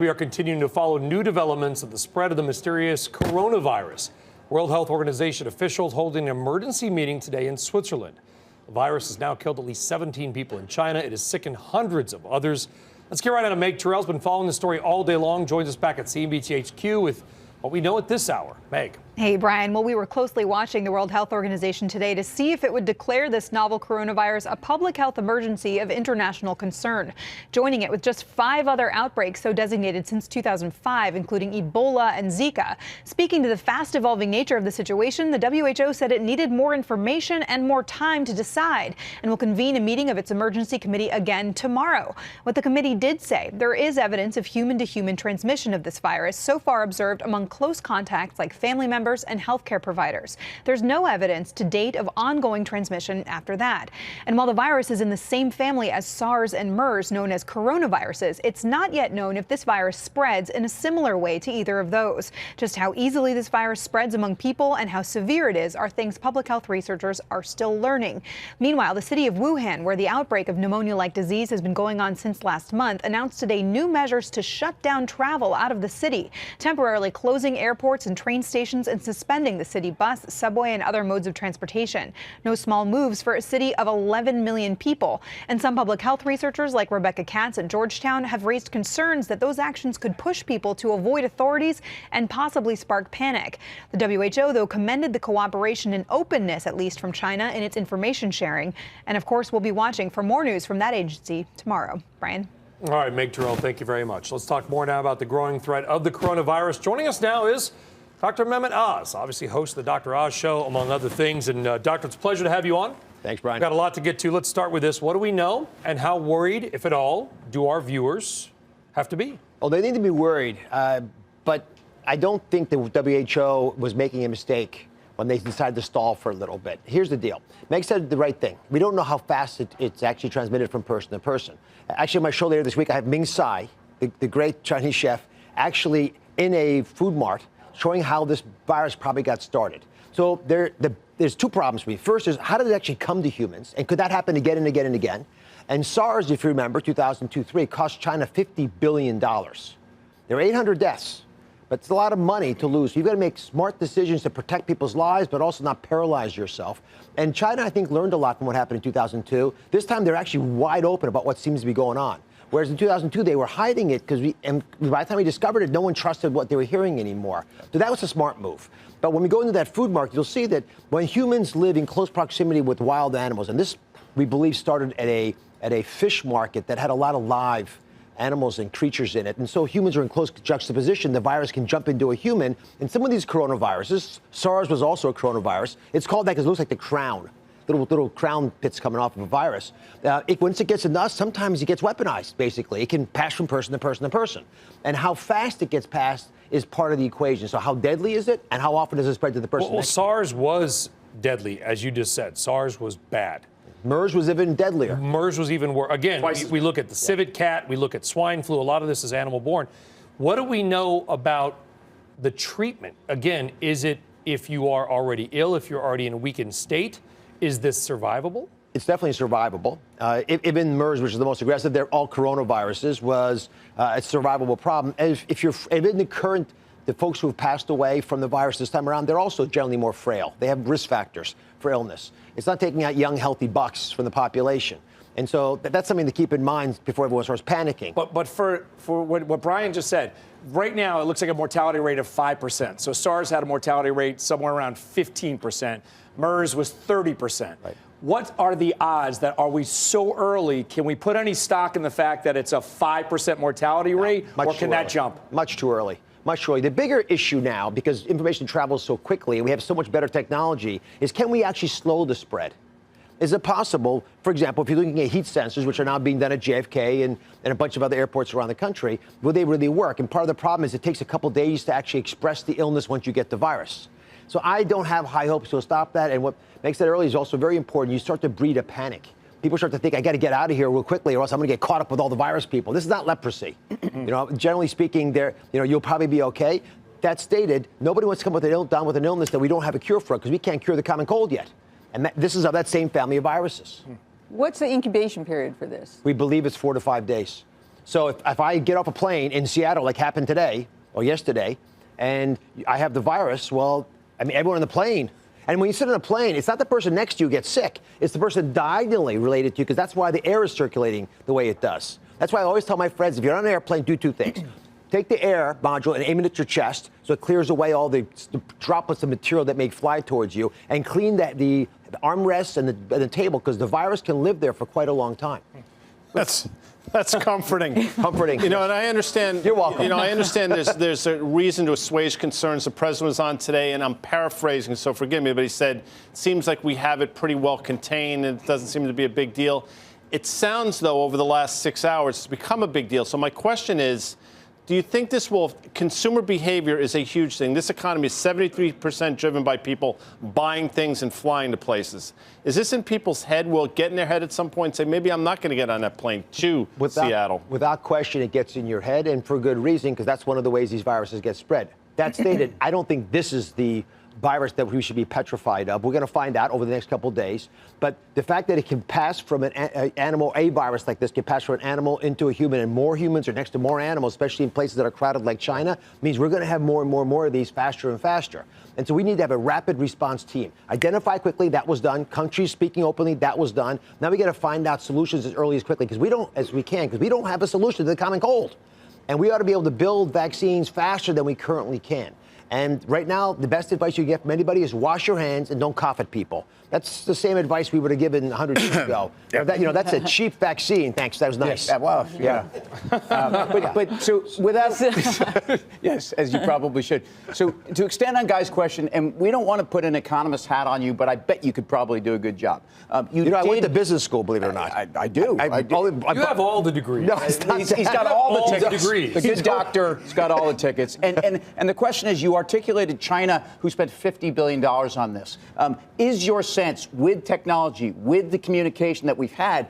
We are continuing to follow new developments of the spread of the mysterious coronavirus. World Health Organization officials holding an emergency meeting today in Switzerland. The virus has now killed at least 17 people in China. It has sickened hundreds of others. Let's get right on to Meg. Tirrell's been following the story all day long. Joins us back at CNBC HQ with what we know at this hour. Meg. Hey, Brian. Well, we were closely watching the World Health Organization today to see if it would declare this novel coronavirus a public health emergency of international concern, joining it with just 5 other outbreaks so designated since 2005, including Ebola and Zika. Speaking to the fast-evolving nature of the situation, the WHO said it needed more information and more time to decide and will convene a meeting of its emergency committee again tomorrow. What the committee did say, there is evidence of human-to-human transmission of this virus so far observed among close contacts like family members and healthcare providers. There's no evidence to date of ongoing transmission after that. And while the virus is in the same family as SARS and MERS, known as coronaviruses, it's not yet known if this virus spreads in a similar way to either of those. Just how easily this virus spreads among people and how severe it is are things public health researchers are still learning. Meanwhile, the city of Wuhan, where the outbreak of pneumonia-like disease has been going on since last month, announced today new measures to shut down travel out of the city, temporarily closing airports and train stations and suspending the city bus, subway, and other modes of transportation. No small moves for a city of 11 million people. And some public health researchers like Rebecca Katz at Georgetown have raised concerns that those actions could push people to avoid authorities and possibly spark panic. The WHO, though, commended the cooperation and openness, at least from China, in its information sharing. And of course, we'll be watching for more news from that agency tomorrow. Brian. All right, Meg Tirrell, thank you very much. Let's talk more now about the growing threat of the coronavirus. Joining us now is Dr. Mehmet Oz, obviously host of the Dr. Oz Show, among other things. And, Doctor, it's a pleasure to have you on. Thanks, Brian. We've got a lot to get to. Let's start with this. What do we know, and how worried, if at all, do our viewers have to be? Well, they need to be worried, but I don't think the WHO was making a mistake when they decided to stall for a little bit. Here's the deal. Meg said the right thing. We don't know how fast it's actually transmitted from person to person. Actually, on my show later this week, I have Ming Tsai, the great Chinese chef, actually in a food mart, showing how this virus probably got started. So there's 2 problems for me. First is, how did it actually come to humans? And could that happen again and again and again? And SARS, if you remember, 2002-03, cost China $50 billion. There are 800 deaths, but it's a lot of money to lose. So you've got to make smart decisions to protect people's lives, but also not paralyze yourself. And China, I think, learned a lot from what happened in 2002. This time, they're actually wide open about what seems to be going on. Whereas in 2002, they were hiding it because by the time we discovered it, no one trusted what they were hearing anymore. So that was a smart move. But when we go into that food market, you'll see that when humans live in close proximity with wild animals, and this, we believe, started at a fish market that had a lot of live animals and creatures in it. And so humans are in close juxtaposition. The virus can jump into a human. And some of these coronaviruses, SARS was also a coronavirus. It's called that because it looks like the crown. Little crown pits coming off of a virus. Once it gets into us, sometimes it gets weaponized, basically. It can pass from person to person to person. And how fast it gets passed is part of the equation. So how deadly is it, and how often does it spread to the person Well, next? SARS was deadly, as you just said. SARS was bad. MERS was even deadlier. MERS was even worse. Again, we look at the civet cat, we look at swine flu. A lot of this is animal-borne. What do we know about the treatment? Again, is it if you are already ill, if you're already in a weakened state? Is this survivable? It's definitely survivable. Even MERS, which is the most aggressive, they're all coronaviruses, was a survivable problem. If in the folks who have passed away from the virus this time around, they're also generally more frail. They have risk factors for illness. It's not taking out young, healthy bucks from the population. And so that's something to keep in mind before everyone starts panicking. But for what Brian just said, right now it looks like a mortality rate of 5%. So SARS had a mortality rate somewhere around 15%. MERS was 30%. Right. What are the odds that are we so early? Can we put any stock in the fact that it's a 5% mortality rate, or can that jump? Much too early. Much too early. The bigger issue now, because information travels so quickly and we have so much better technology, is can we actually slow the spread? Is it possible, for example, if you're looking at heat sensors, which are now being done at JFK and a bunch of other airports around the country, will they really work? And part of the problem is it takes a couple days to actually express the illness once you get the virus. So I don't have high hopes to stop that. And what makes that early is also very important. You start to breed a panic. People start to think, I got to get out of here real quickly or else I'm going to get caught up with all the virus people. This is not leprosy. Generally speaking, you'll probably be okay. That stated, nobody wants to come down with an illness that we don't have a cure for because we can't cure the common cold yet. And this is of that same family of viruses. What's the incubation period for this? We believe it's 4 to 5 days. So if I get off a plane in Seattle, like happened today or yesterday, and I have the virus, well, I mean, everyone on the plane. And when you sit on a plane, it's not the person next to you gets sick. It's the person diagonally related to you, because that's why the air is circulating the way it does. That's why I always tell my friends, if you're on an airplane, do two things. Take the air module and aim it at your chest so it clears away all the droplets of material that may fly towards you, and clean the armrests and the table, because the virus can live there for quite a long time. That's comforting. Comforting. You know, and I understand. You're welcome. You know, I understand there's a reason to assuage concerns. The president was on today, and I'm paraphrasing, so forgive me, but he said, it seems like we have it pretty well contained, and it doesn't seem to be a big deal. It sounds, though, over the last 6 hours, it's become a big deal. So my question is, do you think consumer behavior is a huge thing? This economy is 73% driven by people buying things and flying to places. Is this in people's head? Will it get in their head at some point and say, maybe I'm not going to get on that plane to Seattle? Without question, it gets in your head, and for good reason, because that's one of the ways these viruses get spread. That stated, I don't think this is the virus that we should be petrified of. We're going to find out over the next couple of days. But the fact that it can pass from an animal, a virus like this can pass from an animal into a human, and more humans are next to more animals, especially in places that are crowded like China, means we're going to have more and more of these faster and faster. And so we need to have a rapid response team. Identify quickly, that was done. Countries speaking openly, that was done. Now we got to find out solutions as early as quickly, because we don't have a solution to the common cold. And we ought to be able to build vaccines faster than we currently can. And right now, the best advice you get from anybody is wash your hands and don't cough at people. That's the same advice we would have given 100 years ago. That's a cheap vaccine. Thanks. That was nice. Yes, well, yeah. But so without, yes, as you probably should. So to extend on Guy's question, and we don't want to put an economist hat on you, but I bet you could probably do a good job. I went to business school, believe it or not. I do. You have all the degrees. No, he's got all the tickets. Degrees. The good doctor has got all the tickets. And the question is, you articulated China, who spent $50 billion on this. Is your sense, with technology, with the communication that we've had,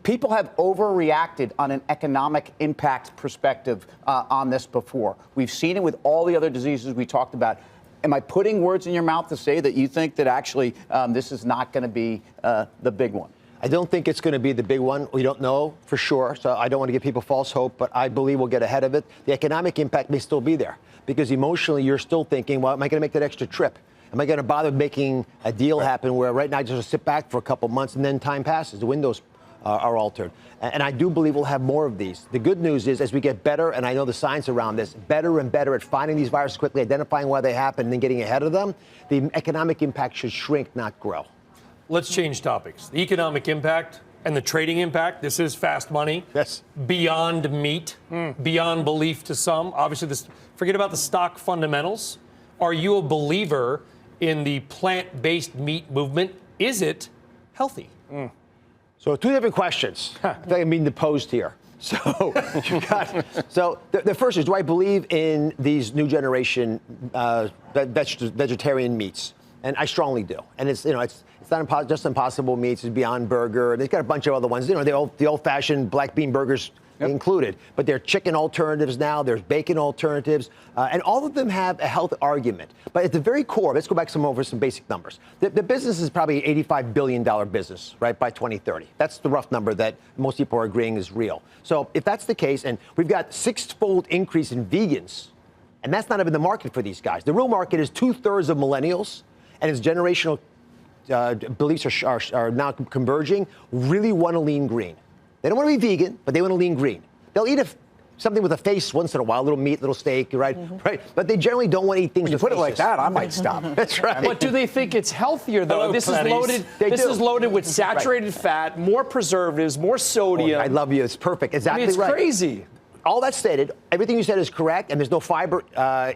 people have overreacted on an economic impact perspective on this before? We've seen it with all the other diseases we talked about. Am I putting words in your mouth to say that you think that actually this is not going to be the big one? I don't think it's going to be the big one. We don't know for sure, so I don't want to give people false hope, but I believe we'll get ahead of it. The economic impact may still be there, because emotionally you're still thinking, well, am I going to make that extra trip? Am I going to bother making a deal happen where right now I just sit back for a couple months and then time passes, the windows are altered? And I do believe we'll have more of these. The good news is, as we get better, and I know the science around this, better and better at finding these viruses quickly, identifying why they happen, and then getting ahead of them, the economic impact should shrink, not grow. Let's change topics. The economic impact and the trading impact. This is fast money. Yes. Beyond meat, beyond belief to some. Obviously, forget about the stock fundamentals. Are you a believer in the plant-based meat movement? Is it healthy? So two different questions that I mean to pose here. So the first is, do I believe in these new generation vegetarian meats? And I strongly do. And it's not just Impossible Meats, it's Beyond Burger. They've got a bunch of other ones. The old-fashioned black bean burgers included. But there are chicken alternatives now. There's bacon alternatives. And all of them have a health argument. But at the very core, let's go back over some basic numbers. The business is probably an $85 billion business, right, by 2030. That's the rough number that most people are agreeing is real. So if that's the case, and we've got six-fold increase in vegans, and that's not even the market for these guys. The real market is 2/3 of millennials, and its generational beliefs are now converging, really want to lean green. They don't want to be vegan, but they want to lean green. They'll eat something with a face once in a while, a little meat, little steak, right? Right. But they generally don't want to eat things when you put it like that, I might stop. That's right. But do they think it's healthier, though? Hello, this is loaded with saturated fat, more preservatives, more sodium. I love you. It's perfect. Exactly it's right. Crazy. All that stated, everything you said is correct, and there's no fiber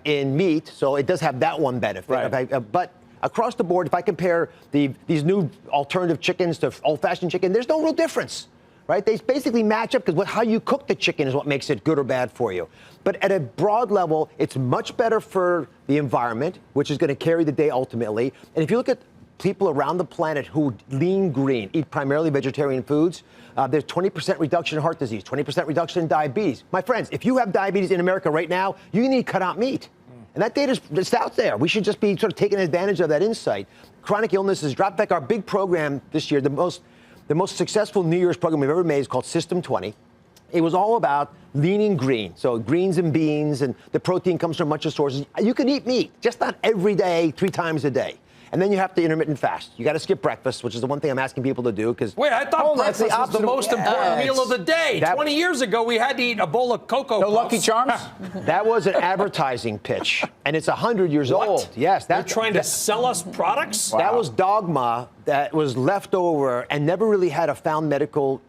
in meat, so it does have that one benefit. Right. But across the board, if I compare these new alternative chickens to old-fashioned chicken, there's no real difference, right? They basically match up, because how you cook the chicken is what makes it good or bad for you. But at a broad level, it's much better for the environment, which is going to carry the day ultimately. And if you look at people around the planet who lean green, eat primarily vegetarian foods, there's 20% reduction in heart disease, 20% reduction in diabetes. My friends, if you have diabetes in America right now, you need to cut out meat. And that data is out there. We should just be sort of taking advantage of that insight. Chronic illnesses drop back. Our big program this year, the most successful New Year's program we've ever made is called System 20. It was all about lean and green. So greens and beans, and the protein comes from a bunch of sources. You can eat meat, just not every day, 3 times a day. And then you have to intermittent fast. You got to skip breakfast, which is the one thing I'm asking people to do. Because wait, I thought breakfast was the most important meal of the day. 20 years ago, we had to eat a bowl of Cocoa Puffs. No Lucky Charms? That was an advertising pitch, and it's 100 years old. Yes, they're trying to sell us products. Wow. That was dogma that was left over and never really had a found medical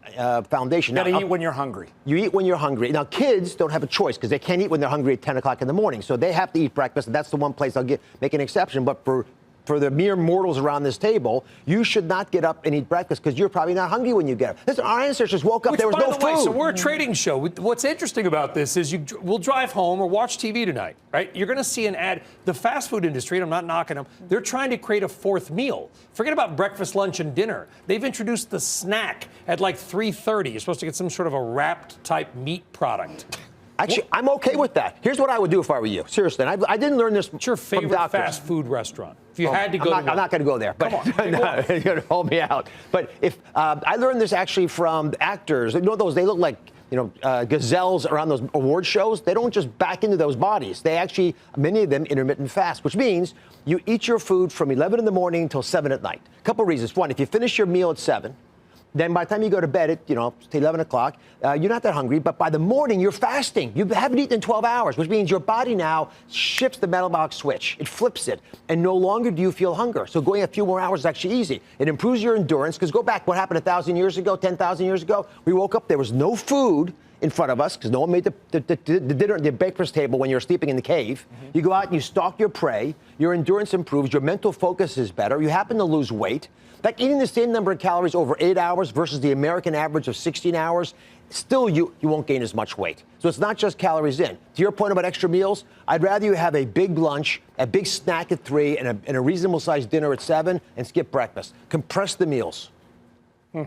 foundation. You got to eat when you're hungry. You eat when you're hungry. Now, kids don't have a choice because they can't eat when they're hungry at 10 o'clock in the morning. So they have to eat breakfast, and that's the one place I'll make an exception. But for the mere mortals around this table, you should not get up and eat breakfast because you're probably not hungry when you get up. Listen, our ancestors woke up, there was no food. Way, so we're a trading show. What's interesting about this is we'll drive home or watch TV tonight, right? You're going to see an ad. The fast food industry, and I'm not knocking them, they're trying to create a fourth meal. Forget about breakfast, lunch, and dinner. They've introduced the snack at like 3:30. You're supposed to get some sort of a wrapped type meat product. Actually, I'm okay with that. Here's what I would do if I were you. Seriously, and I didn't learn this from doctors. What's your favorite fast food restaurant? If you had to go, I'm not going to go there. But come on, you're going to hold me out. But if I learned this actually from actors, you know those they look like gazelles around those award shows. They don't just back into those bodies. They actually, many of them, intermittent fast, which means you eat your food from 11 in the morning until 7 at night. A couple reasons. One, if you finish your meal at 7. Then by the time you go to bed at, say 11 o'clock, you're not that hungry. But by the morning, you're fasting. You haven't eaten in 12 hours, which means your body now shifts the metabolic switch. It flips it. And no longer do you feel hunger. So going a few more hours is actually easy. It improves your endurance. Because go back, what happened 1,000 years ago, 10,000 years ago? We woke up, there was no food in front of us because no one made the breakfast table when you're sleeping in the cave. Mm-hmm. You go out and you stalk your prey. Your endurance improves. Your mental focus is better. You happen to lose weight. Like eating the same number of calories over 8 hours versus the American average of 16 hours, still you won't gain as much weight. So it's not just calories in. To your point about extra meals, I'd rather you have a big lunch, a big snack at 3, and a reasonable sized dinner at 7, and skip breakfast. Compress the meals. We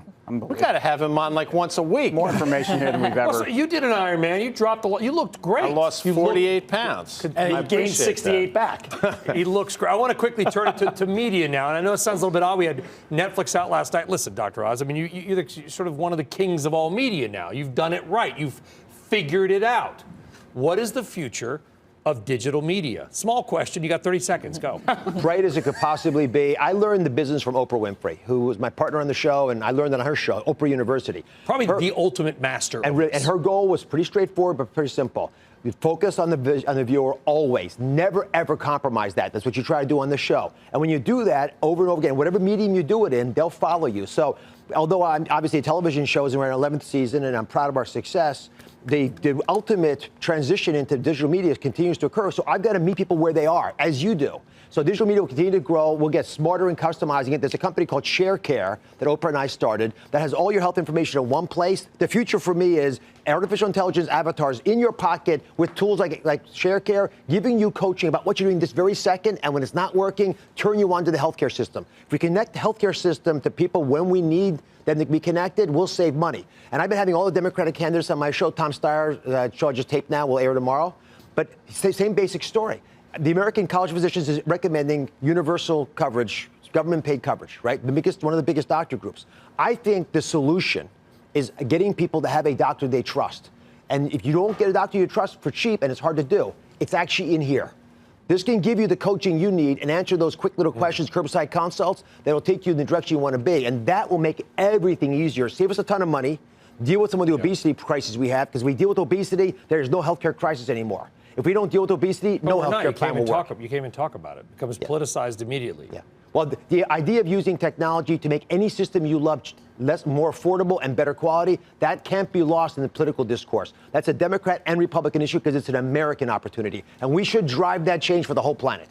got to have him on like once a week. More information here than we've ever. Well, so you did an Ironman. You dropped a lot. You looked great. I lost 48 pounds. And he gained 68 back. He looks great. I want to quickly turn it to media now. And I know it sounds a little bit odd. We had Netflix out last night. Listen, Dr. Oz, I mean, you're sort of one of the kings of all media now. You've done it right. You've figured it out. What is the future of digital media? Small question. You got 30 seconds. Go. Bright as it could possibly be. I learned the business from Oprah Winfrey, who was my partner on the show, and I learned it on her show, Oprah University. Probably the ultimate master. And her goal was pretty straightforward, but pretty simple. You focus on the viewer always. Never, ever compromise that. That's what you try to do on the show. And when you do that over and over again, whatever medium you do it in, they'll follow you. So although I'm obviously a television show, and we're in our 11th season, and I'm proud of our success, the ultimate transition into digital media continues to occur. So I've got to meet people where they are, as you do. So digital media will continue to grow. We'll get smarter in customizing it. There's a company called ShareCare that Oprah and I started that has all your health information in one place. The future for me is artificial intelligence avatars in your pocket with tools like ShareCare, giving you coaching about what you're doing this very second. And when it's not working, turn you on to the healthcare system. If we connect the healthcare system to people when we need them to be connected, we'll save money. And I've been having all the Democratic candidates on my show. Tom Steyer's show I just taped now will air tomorrow. But same basic story. The American College of Physicians is recommending universal coverage, government-paid coverage, right? One of the biggest doctor groups. I think the solution is getting people to have a doctor they trust. And if you don't get a doctor you trust for cheap, and it's hard to do, it's actually in here. This can give you the coaching you need and answer those quick little questions, curbside consults, that will take you in the direction you want to be. And that will make everything easier, save us a ton of money, deal with some of the obesity crisis we have, because we deal with obesity, there's no healthcare crisis anymore. If we don't deal with obesity, no healthcare plan will work. You can't even talk about it. It becomes politicized immediately. Yeah. Well, the idea of using technology to make any system you love more affordable and better quality, that can't be lost in the political discourse. That's a Democrat and Republican issue because it's an American opportunity. And we should drive that change for the whole planet.